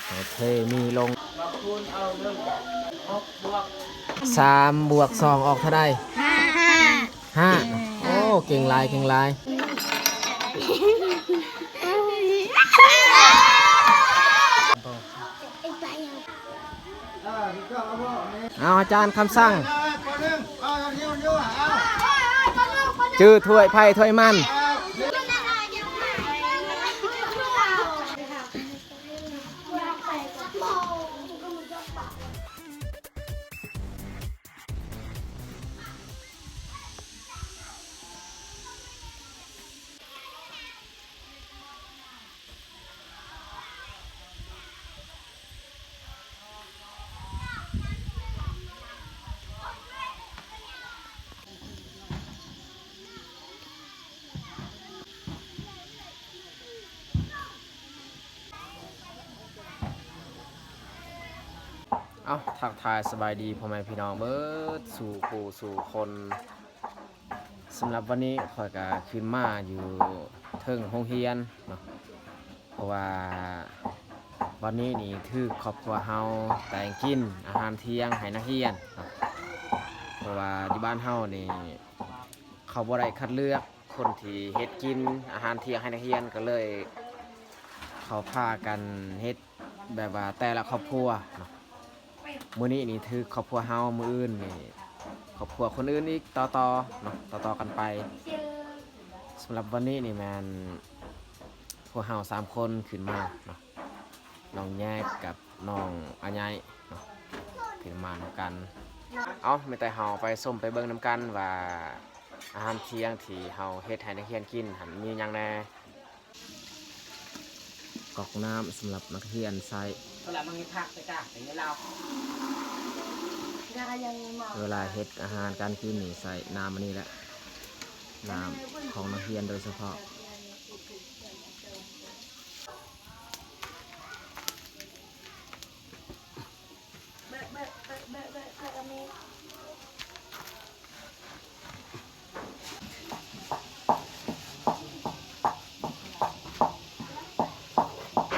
โอเคมีลง3 บวก 2ออกเท่าไร5โอ้เก่งลายเอาอาจารย์คำสั่งจื้อถ้วยไผ่ถ้วยมันเอาทักทายสบายดีพ่อแม่พี่น้องเบิดสู่ผู้สู่คนสำหรับวันนี้ข่อยก็ขึ้นมาอยู่เทิงโรงเรียนเนาะเพราะว่าวันนี้นี่ถือครอบครัวเฮาแต่งกินอาหารเที่ยงให้นักเรียนเนาะเพราะว่าที่บ้านเฮานี่เขาบ่ได้คัดเลือกคนที่เฮ็ดกินอาหารเที่ยงให้นักเรียนก็เลยเขาพากันเฮ็ดแบบว่าแต่ละครอบครัวเนาะมื้อนี้นี่ถือครอบครัวเฮามื้ออื่นนี่ครอบครัวคนอื่นอีกต่อเนาะต่อกันไปสำหรับวันนี้นี่แมนพวกเฮา3 คนขึ้นมาเนาะน้องแยกกับน้องอาญายเนาะขึ้นมานำกันเอาไม่แต่เฮาไปส้มไปเบิ่งนำกันว่าอาหารเที่ยงที่เฮาเฮ็ดให้นักเรียนกินหันมีหยังแน่ก๊อกน้ำสำหรับนักเรียนใช้เวลามันมีผักไปจ้าอย่างนี้เราเวลาเฮ็ดอาหารการกินนี่ใส่น้ำอันนี้แหละน้ำของนักเรียนโดยเฉพาะ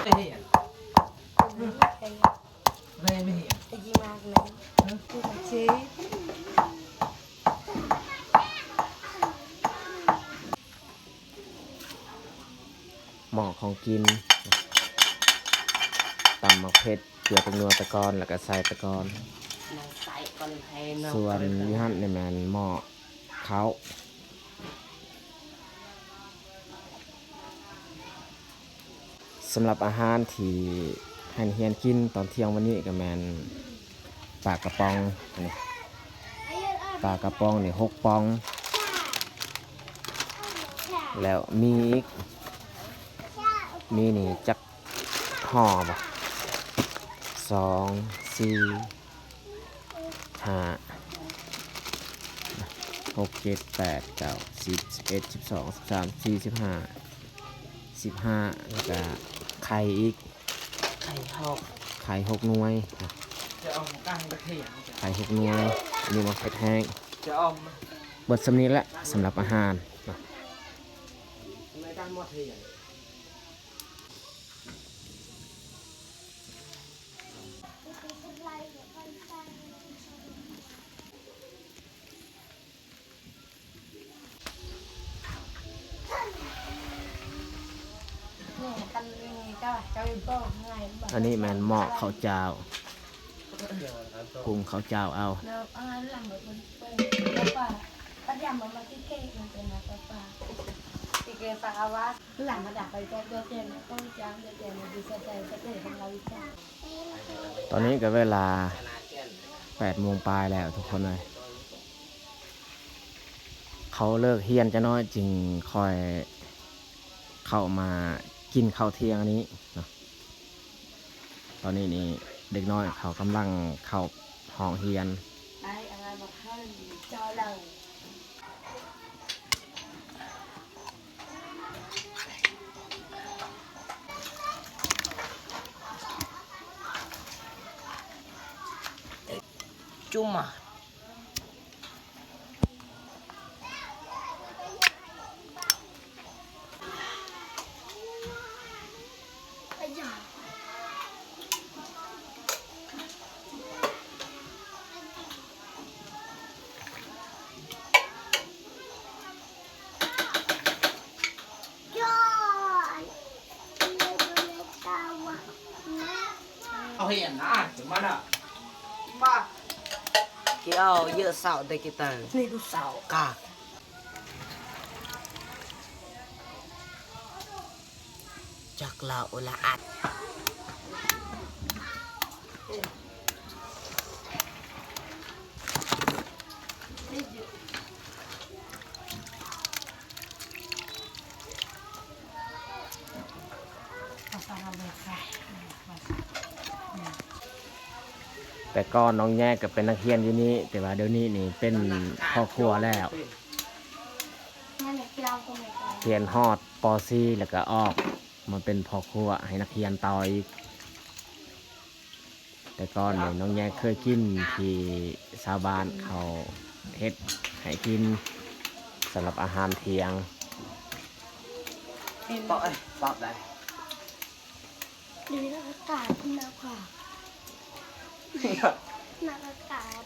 ไม่เห็นไม่เห็นหม้อของกินตำมะเพ็ดเกลือเป็นนัวตะกอนแล้วก็ใส่ตะกอนส่วนยี่ห้อในแมนหม้อเขาสำหรับอาหารที่ให้นักเรียนกินตอนเที่ยงวันนี้ก็แมนปลากระป๋องนี่ปลากระป๋องนี่6 ปองแล้วมีอีกมีนี่จักห่อบ่2 4 5 6 7 8 9 10 11 12 13 14 15แล้วก็ไข่อีกไข่6 หน่วยจะเอากั้งตะเคียนไข่6 หน่วยอันนี้มาเผ็ดแห้งจะเอาเบิดสำนี้แหละสำหรับอาหารในการหมดเทียนอันนี้แมนหม้อข้าวเจ้าปรุงข้าวเจ้าเอาตอนนี้ก็เวลา8 โมงปลายแล้วทุกคนเลยเขาเลิกเฮียนจะน้อยจึงคอยเข้ามากินข้าวเที่ยงอันนี้เนาะตอนนี้นี่เด็กน้อยเขากำลังเข้าห้องเฮียนจุ่มอ่ะ hiện à chúngมันอ่ะมาเกี่ยวเยอะเสาได้กี่ตังนี่ดูเสากากจากลาอุลาอัดแต่ก่อนน้องแยกก็เป็นนักเรียนอยู่นี่แต่ว่าเดี๋ยวนี้นี่เป็นพ่อครัวแล้วเรียนฮอดป .4 แล้วก็ออกมาเป็นพ่อครัวให้นักเรียนต่ออีกแต่ก่อนนี่น้องแยกเคยกินที่ชาวบ้านเขาเฮ็ดให้กินสำหรับอาหารเที่ยง ปอกเอ้ยปอกได้ ดีนักอากาศที่นักค่ะนักอากาศ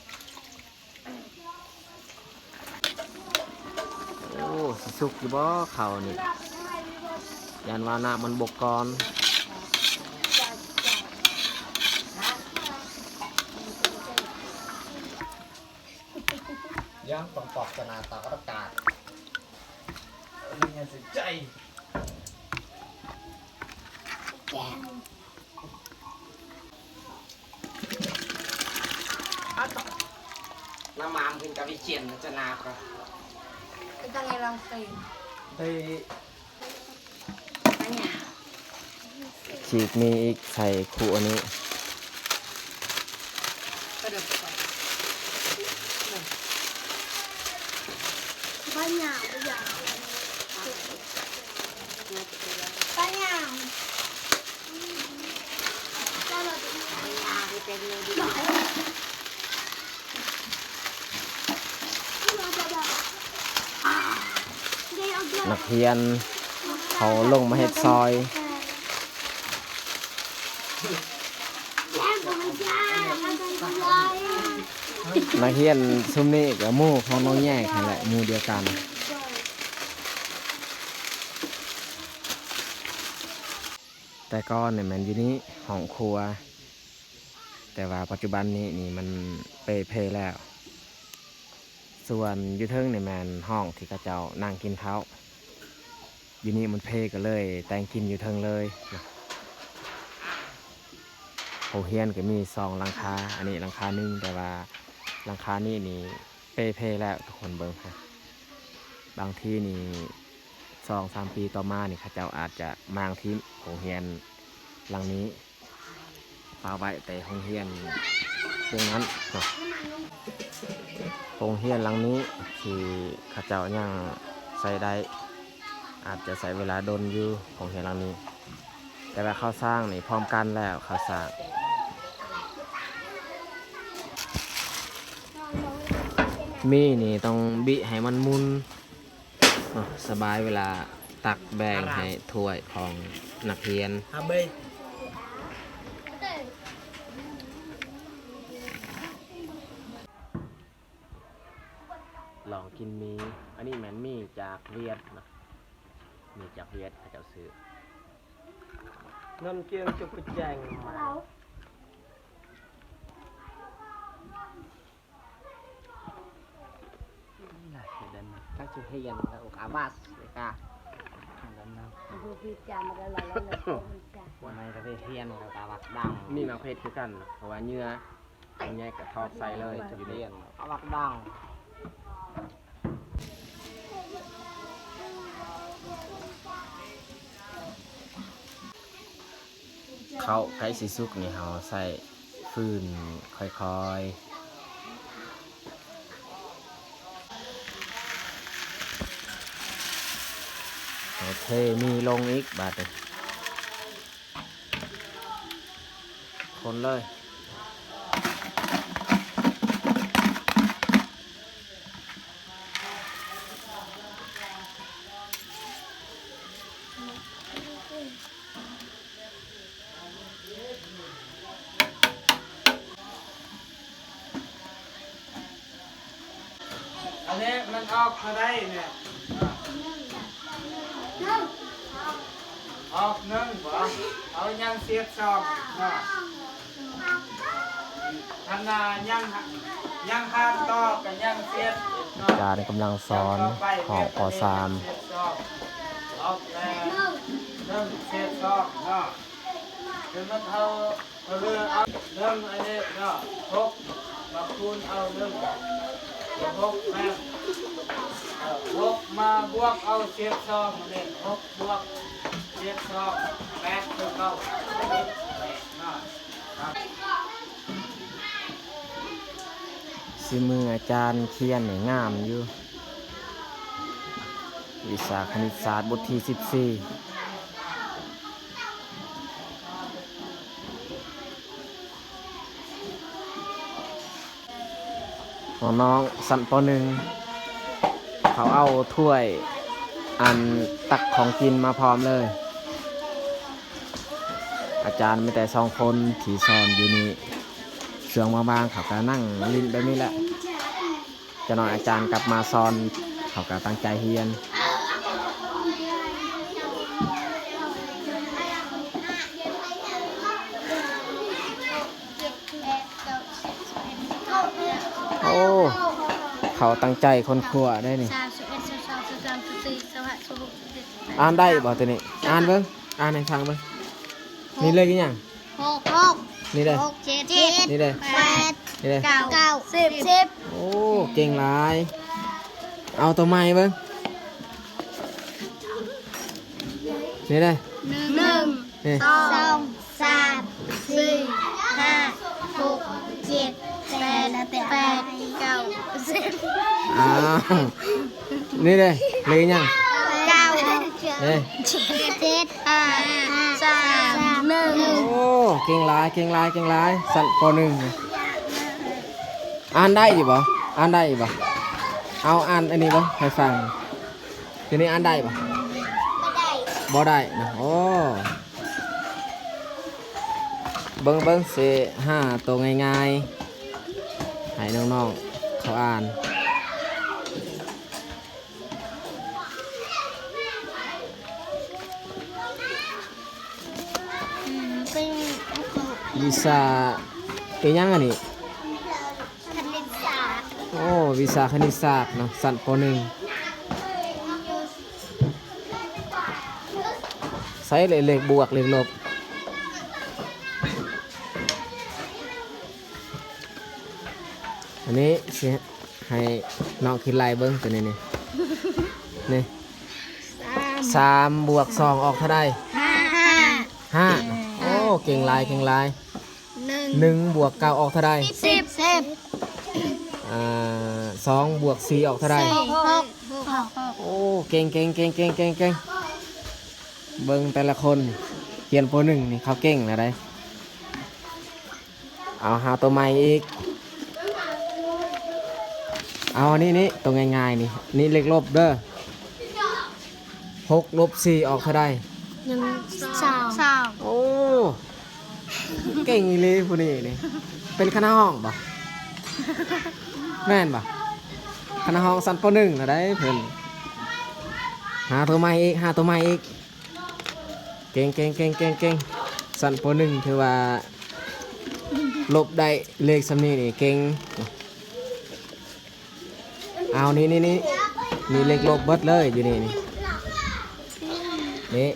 โอ้สิสุกอยู่บ่เขานี่ยันว่าน้ำมันบกก่อน ย่างปอกปอกจะนาตากอากาศมีเงินสิใจ แกง น้ำมันกินกับวิเชียนจะนาครับ ก็ต้องไงลองฟิล์ม เฮ้ย อันเนี้ย ฉีกมีอีกใส่คู่อันนี้ ก็เดี๋ยวก่อน บ้านหยาบบ้านหยาบบ้านหยาบก็เราจะมีหยาบไปเป็นเลยดีกว่านักเรียนเขาลงมาเฮ็ดซอย นักเรียนซุมนี้กับหมู่ของน้องแยกนั่นแหละหมู่เดียวกัน แต่ก่อนเนี่ยมันอยู่นี้ห้องครัว แต่ว่าปัจจุบันนี้นี่มันเปเพแล้ว ส่วนอยูเทิงเนี่ยมันห้องที่กระเจ้านั่งกินข้าวอยู่นี่มันเพก็เลยแต่งกินอยู่เทิงเลยโรงเรียนก็มี2หลังคาอันนี้หลังคาหนึงแต่ว่าหลังคานี่นี่เปเพแล้วทุกคนเบิ่งค่ะบางที่นี่2-3 ปีต่อมานี่เขาเจ้าอาจจะมางที่โรงเรียนหลังนี้ปาไว้แต่โรงเรียนตรงนั้นโรงเรียนหลังนี้ที่เขาเจ้ายังใส่ได้อาจจะใส่เวลาโดนอยู่โรงเรียนหลังนี้ แต่ว่าเขาสร้างนี่พร้อมกันแล้วเขาสร้างมีนี่ต้องบิให้มันมุนสบายเวลาตักแบ่งให้ถ้วยของนักเรียน ฮาเบย์ ลองกินมีอันนี้แมันมีจากเวียดนะมีจากเวียดเขาจะซื้อ น้ำเจียงจุกแจงมา เรา các chú hiền là cả bát để cảดูพิจารณาแล้วเราเนี่ย วันนี้ก็ได้เฮียนกับตาบักดัง มีมาเพศคือกันเพราะว่าเนื้ออันนี้ก็ทอดใส่เลยอยู่ เฮี นี่ ยนตาบักดัง เขาไก่สีสุกนี่เขาใส่ฟืนค่อยๆเอาเทมีลงอีกบาดเลยคนเลยอันนี้มันออกมาได้เนี่ยออกนึ่งบ่เอายังเสียดซองเนาะ ทำนายังห้ามต่อกันยังเสียด อาจารย์กำลังสอนของป .3 ออกแล้วเริ่มเสียดซอกเนาะถึงมันเอาเรือเอาเรื่องอันนี้เนาะพกมาคูณเอาเรื่องพกแม่พกมาบวกเอาเสียดซอกนี่พกบวกเสียดซอก8คือเก้าเนาะ สิมืออาจารย์เขียนนี่งามอยู่วิชาคณิตศาสตร์บทที่14น้องๆสันป .1 เขาเอาถ้วยอันตักของกินมาพร้อมเลย อาจารย์มีแต่2 คนที่สอนอยู่นี่เสื่องบางๆเขาก็นั่งลิ้นแบบนี้แหละจะนอนอาจารย์กลับมาสอนเขาก็ตั้งใจเรียนโอ้เขาตั้งใจคนครัวได้นี่อ่านได้บ่ตัวนี้อ่านเบิ่งอ่านให้ฟังเบิ่งนี่เลยกี่อย่าง 6 นี่เลย 7 นี่เลย 8 นี่เลย 9 10 โอ้เก่งหลายเอาตัวใหม่เบิ่งนี่เลย 1 นี่ 2 3 4 5 6 7 8 9 10 อ้าวนี่เลยเลยกี่อย่าง 9 นี่ 7 5 3 1 โอ้เก่งหลายเก่งหลายเก่งหลายสั่นป .1 อ่านได้อยู่บ่อ่านได้อยู่บ่เอาอ่านอันนี้บ่ให้ฟังทีนี้อ่านได้บ่บ่ได้นะโอ้เบิ่งสิ5ตัวง่ายๆให้น้องๆเขาอ่านวิชาเป็นยังอันนี้ คณิตศาสตร์ โอ้วิชาคณิตศาสตร์เนาะสั้นป .1 ใช้เลขบวกเลขลบอันนี้สิให้น้องคิดไล่เบิ้งตัวนี้นี่3 บวก 2 ออกเท่าใด 5โอ้เก่งหลายเก่งหลาย1 บวก 9 ออกเท่าใด 2 บวก 4 ออกเท่าใดโอ้เก่งเบิ่งแต่ละคนเรียนป .1 นี่เขาเก่งอะไรเอาหาตัวใหม่อีกเอาอันนี้ตัวง่ายๆนี่เลขลบเด้อ6 ลบ 4 ออกเท่าใด 1 2 โอ้เก่งอีหลีผู้นี้นี่เป็นคณะห้องบ่แม่นบ่คณะห้องสั้นป .1 นะได้เพิ่นหาตัวใหม่อีกเก่งสั้นป .1 ถือว่าลบได้เลขสำนี้นี่เก่งเอานี่เลขลบเบิดเลยอยู่นี่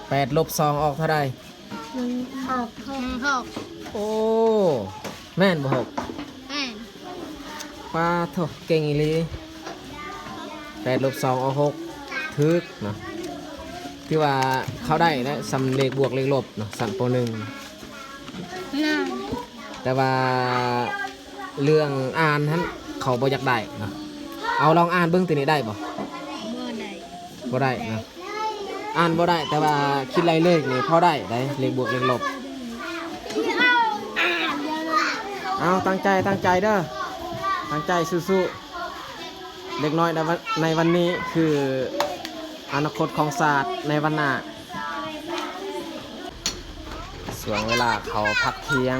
8 ลบ 2 ออกเท่าใด 6 โอ้แม่นบ่หกปลาโถเก่งอีหลี8 ลบ 2 ออก 6ถึกเนาะที่ว่าเขาได้นะสำเลขบวกเลขลบเนาะสั้นป .1 แต่ว่าเรื่องอ่านท่านเขาบ่อยากได้เนาะเอาลองอ่านเบิ่งตัวนี้ได้บ่ได้นะอ่านบ่ได้แต่ว่าคิดไรเลขนี่พอได้เลขบวกเลขลบเอาตั้งใจเด้อตั้งใจสู้ๆเด็กน้อยในวันนี้คืออนาคตของศาสตร์ในวันหน้าส่วนเวลาเขาพักเที่ยง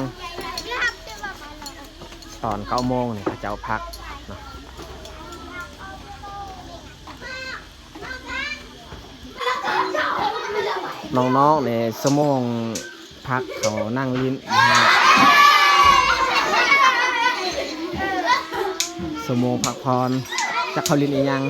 ตอน9 โมงนี่เขาจะเอาพักเนาะน้องๆในชั่วโมงพักเขานั่งลิ้นนะฮะ สมงพักพรจักเขาลินอีหยัง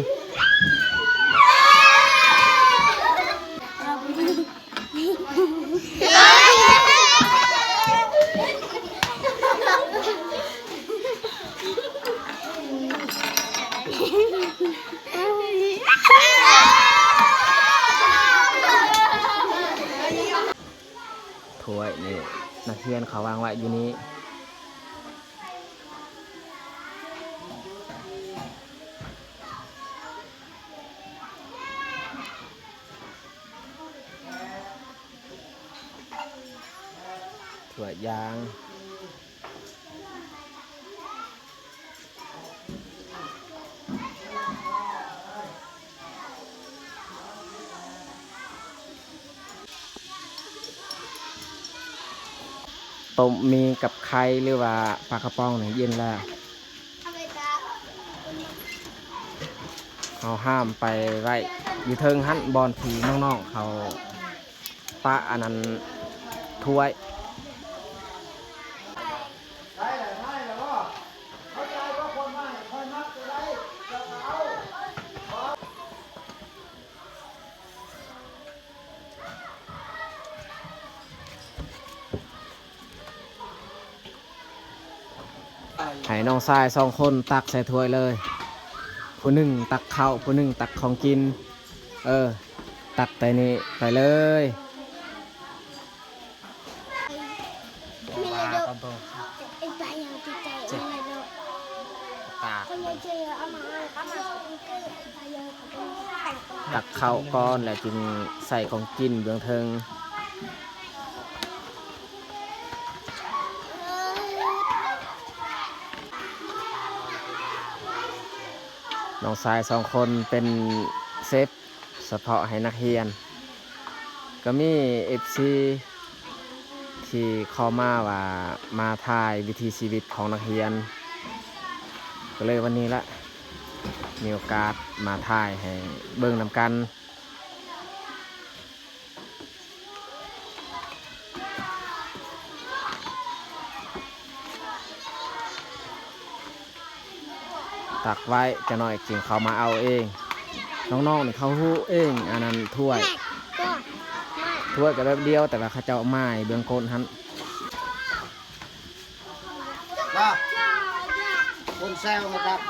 ถ้วยนี่นักเรียนเขาวางไว้อยู่นี้ถั่วยางต้มมีกับไข่หรือว่าปลากระป๋องเนี่ยเย็นแล้วเขาห้ามไปไว้อยู่เทิงหันบอลผีน้องๆเขาปะอันนั้นถ้วยให้น้องชาย2 คนตักใส่ถ้วยเลยผู้หนึ่งตักข้าวผู้หนึ่งตักของกินตักแต่นี่ไปเลย ไม่เลยดูไอ้ใบยังติดใจไม่เลยดู ตาก คนยังเจอเอามาเอามาใบยัง ตักข้าวก้อนแล้วจึงใส่ของกินเบื้องเทิงน้องชาย2 คนเป็นเซฟเฉพาะให้นักเรียนก็มี FC ที่เข้ามาว่ามาถ่ายวิถีชีวิตของนักเรียนก็เลยวันนี้ละมีโอกาสมาถ่ายให้เบิ่งนำกันตักไว้จะหน่อยจึงเขามาเอาเองน้องๆนี่เขาฮู้เองอันนั้นถ้วยก็แบบเดียวแต่ว่าเขาเจ้าไม้เบื้องโกนหัน ว่าคนแซวนะครับ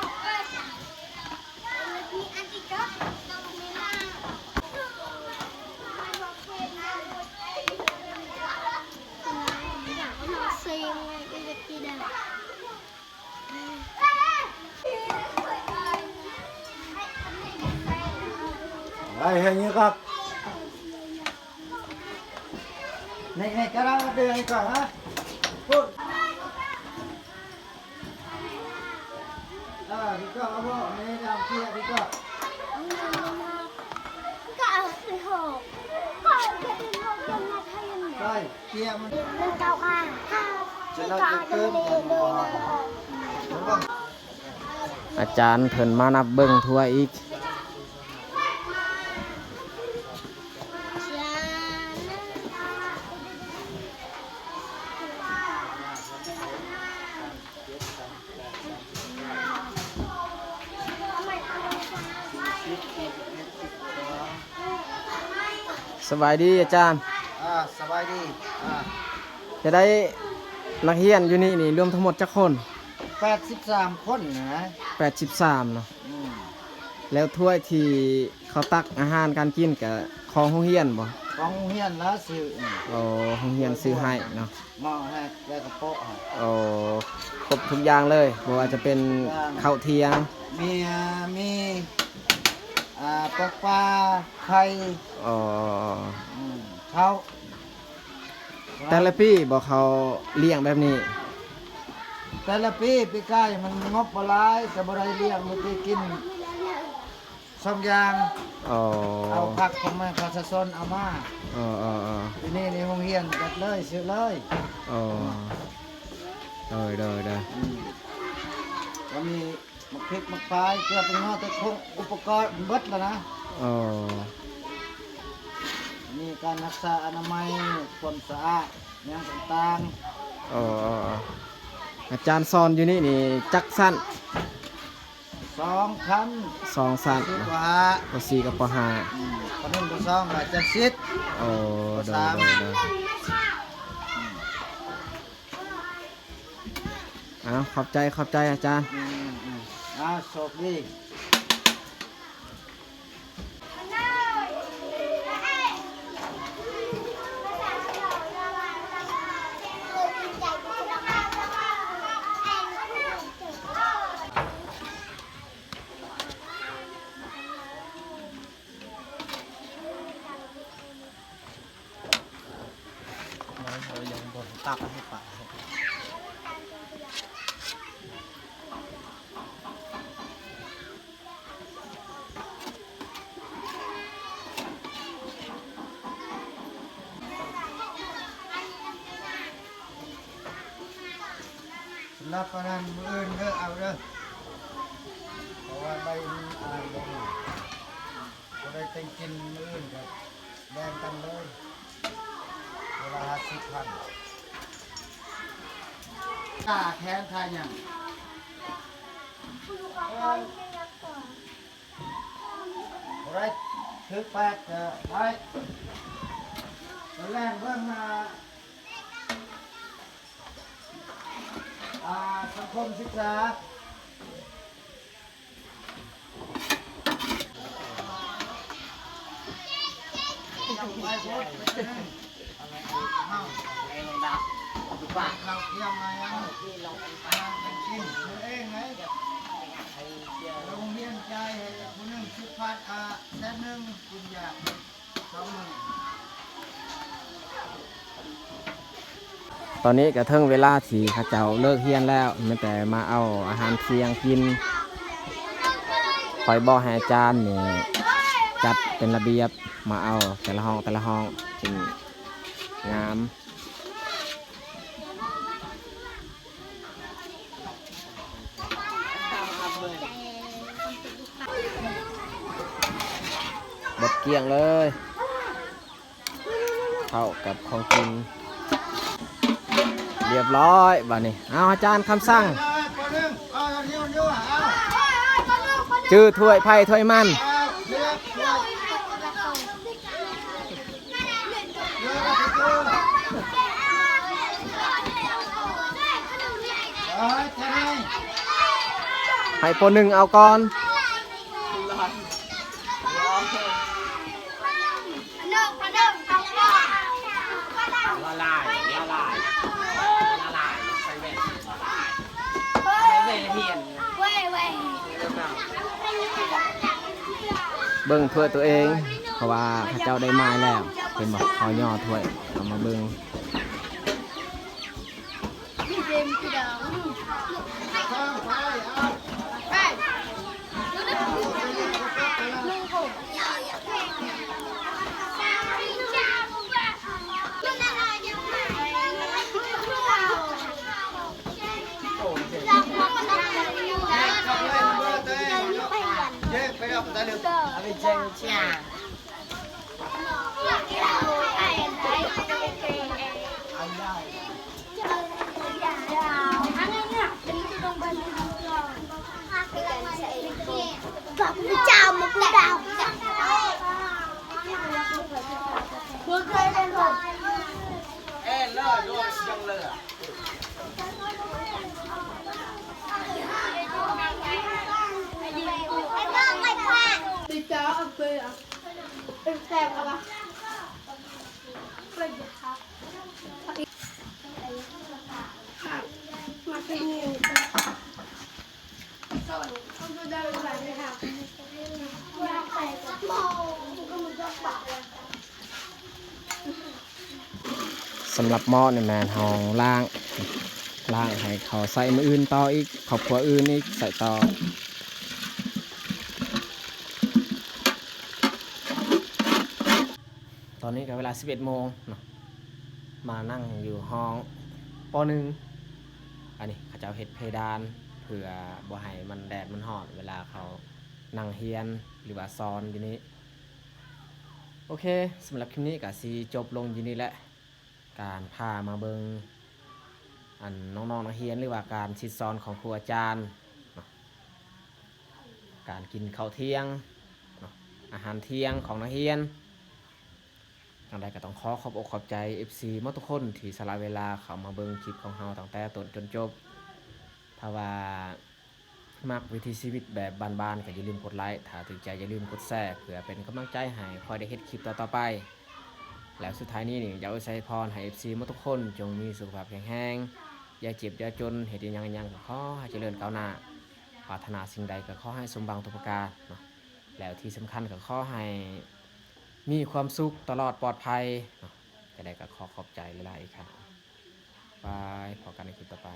ไอ้เห็นยังครับในกระดาษเดือนก่อนฮะพูดพี่ก็เอาบ่ในดำเพียพี่ก็ใช่เพียมันจะเราจะเติมอาจารย์เพิ่นมานับเบิ่งถ้วยอีกสบายดีอาจารย์สบายดีจะได้นักเรียนอยู่นี่รวมทั้งหมดจักคน83 คนนะ83เนาะแล้วถ้วยที่เขาตักอาหารการกินกับของโรงเรียนบ่ของโรงเรียนแล้วซื้อโโรงเรียนซื้อให้เนาะหม้อให้แล้วก็โป๊ะครบทุกอย่างเลยบ่ว่าจะเป็นข้าวเที่ยงมีปลาปลาไข่เขาแต่ละปีบอกเขาเลี้ยงแบบนี้แต่ละปีใกล้มันงบบ่หลายจะบ่ได้เลี้ยงมันสิกิน2 อย่างเอาผักของมันข้าวสารเอามาทีนี้ในโรงเรียนจัดเลยซื้อเลยได้ก็มีมะพริกมะพร้าวเกลือเป็นงอแต่คงอุปกรณ์เบิดแล้วนะมีการรักษาอนามัยความสะอาดอย่างต่างๆอาจารย์สอนอยู่นี่จักสั้น 2ชั้น 2สั้น สิบ นะ กว่า ป .4 กับป .5 ปหนึ่งปสองก็จะซิด โอ้โดยโดยขอบใจอาจารย์ โชคดี ยังบนตักให้ปะ สำหรับประนันมืออื่นเด้อเอาเด้อเพราะว่าใบมันอ่านบ่มีก็ได้เต็งกินมืออื่นกับแดงกันเลยเวลา50,000ตาแทนทายหยังบ่ได้ถึกแปดก็ได้ตอนแรกเบิ่งสังคมศึกษาไปพูดไปเลยเราเที่ยวมายังเป็นกินตัวเองไงโรงเรียนใจให้คนหนึ่ง10,000แสนหนึ่งคุณอยาก20,000 ตอนนี้ก็ถึงเวลาที่เขาเจ้าเลิกเรียนแล้วไม่แต่มาเอาอาหารเที่ยงกินคอยบอกให้อาจารย์นี่จัดเป็นระเบียบมาเอาแต่ละห้องจึงงามบดเกลี้ยงเลยเข้ากับของกินเรียบร้อยบ้านี้เอาอาจารย์คำสั่งจื้อถ้วยไผ่ถ้วยมันให้ปหนึ่งเอาก่อนเบิ่งถ้วยตัวเองเพราะว่าพระเจ้าได้ไม้แล้วเป็นบอกเขาย่อถ้วยเอามาเบิ่งchào một cô đào vừa cười lên rồi ê lơ luôn xong lơ đi chợ ăn quê à em xem à bà mà cái nhiều không có đâu lại đi họcสำหรับหม้อนี่แมนห้องล่างให้เขาใส่มืออื่นต่ออีกครอบครัวอื่นอีกใส่ต่อตอนนี้ก็เวลา 11 โมงเนาะมานั่งอยู่ห้องป .1 อันนี้เขาจะเอาเห็ดเพดานเพื่อบ่ให้มันแดดมันร้อนเวลาเขานั่งเฮียนหรือว่าซ้อนอยู่นี้โอเคสำหรับคลิปนี้ก็สิจบลงอยู่นี่แหละการพามาเบิงอันน้องๆนักเรียนหรือว่าการชิดซ้อนของครูอาจารย์ การกินข้าวเที่ยงเนาะอาหารเที่ยงของนักเรียนทางใดก็ต้องขอบอกขอบใจ FC หมดทุกคนที่สละเวลาเข้ามาเบิ่งคลิปของเราตั้งแต่ต้นจนจบถ้าว่ามักวิถีชีวิตแบบบ้านๆก็อย่าลืมกดไลค์ถ้าถูกใจอย่าลืมกดแชร์เพื่อเป็นกำลังใจให้คอยได้เฮ็ดคลิปต่อๆไปแล้วสุดท้ายนี้นี่อยากอวยพรให้ FC หมดทุกคนจงมีสุขภาพแข็งแรงอย่าเจ็บอย่าจนเฮ็ดหยังก็ขอให้เจริญก้าวหน้าปรารถนาสิ่งใดก็ขอให้สมหวังทุกประการเนาะแล้วที่สำคัญก็ขอให้มีความสุขตลอดปลอดภัยเนาะจะได้ก็ขอบใจหลายๆอีกครับบายพบกันในคลิปต่อไป